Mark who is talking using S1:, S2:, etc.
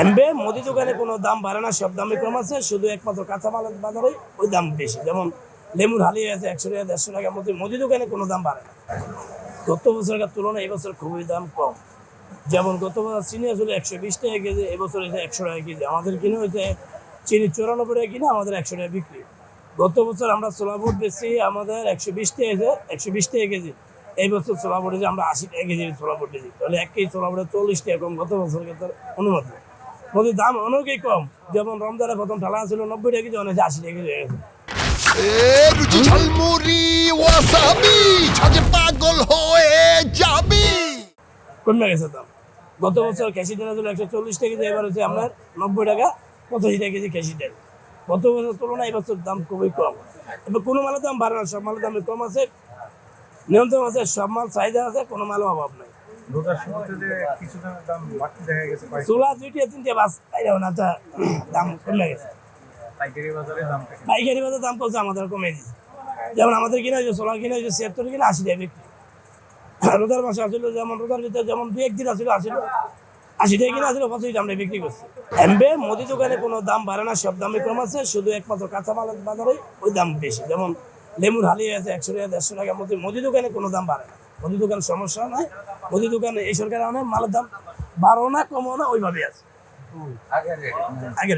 S1: MBA মুদি দোকানে কোনো দাম বাড়ে না, সব দামে কম আছে, শুধু একমাত্র কাঁচামালের বাজারে ওই দাম বেশি। যেমন লেবুর হালি আছে 100 টাকা 150 টাকার মধ্যে, মুদি দোকানে কোনো দাম বাড়ে না। গত বছরের তুলনায় এবছর খুবই দাম কম। যেমন গত বছর চিনি আসলে 120 টাকা কেজি, এবছর হয়েছে 100 টাকা কেজি। আমাদের কিনে হয়েছে চিনি 94 টাকা কিনে, আমাদের 100 টাকা বিক্রি। গত বছর আমরা ছোলা বুট বেশি, আমাদের 120 টাকা 120 টাকা কেজি। এই বছর ছোলা বুট আমরা 80 টাকা কেজি ছোলা বুট বেশি। তাহলে 1 কেজি ছোলা বুটে 40 টাকা কম গত বছর অনুমতি। মুদির দাম অনেকই কম। যেমন রমজানে প্রথম ঢালা ছিল 90 টাকা কেজি, অনেক 80 টাকা কেজি হয়ে গেছে।
S2: রুচি ঝালমুড়ি ওয়াসাবি ছাজে পাগল হয়ে যাবি।
S1: কমে গেছে দাম। গত বছর খেসি তেল ছিল 140 টাকা কেজি, এবার হচ্ছে আপনার 90 টাকা 85 টাকা কেজি খেসি তেল। গত বছর তুলনায় এবছর দাম খুবই কম। এবার কোনো মালের দাম বাড়ে না, সব মালের দাম কম আছে, নিয়ন্ত্রণ আছে, সব মাল চাহিদা আছে, কোনো মালও অভাব নাই। চুলা 2টা 3টে বাস না, দাম কমে গেছে। পাইকারি বাজারে দাম কমছে, আমাদের কমে দিচ্ছে। যেমন আমাদের কিনা হয়েছে চোলা কিনা হয়েছে 76 কিনা 80 টাকা বিক্রি। রোজার মাসে আসছিল, যেমন রোজার ভিতরে যেমন 2-1 দিন আসছিল 80 টাকা কিনা আসছিল, 85 আমরা বিক্রি করছি। এমবে মুদি দোকানে কোনো দাম বাড়ে না, সব দামে কম আছে, শুধু একমাত্র কাঁচামালের বাজারে ওই দাম বেশি। যেমন লেবুর হালি আছে 100 টাকা 150 টাকার মধ্যে, মুদি দোকানে কোনো দাম বাড়ে না। মুদি দোকানের সমস্যা নাই, মুদি দোকানে এই সরকার অনেক মালের দাম বাড়ো না কমও না, ওইভাবে আছে আগে।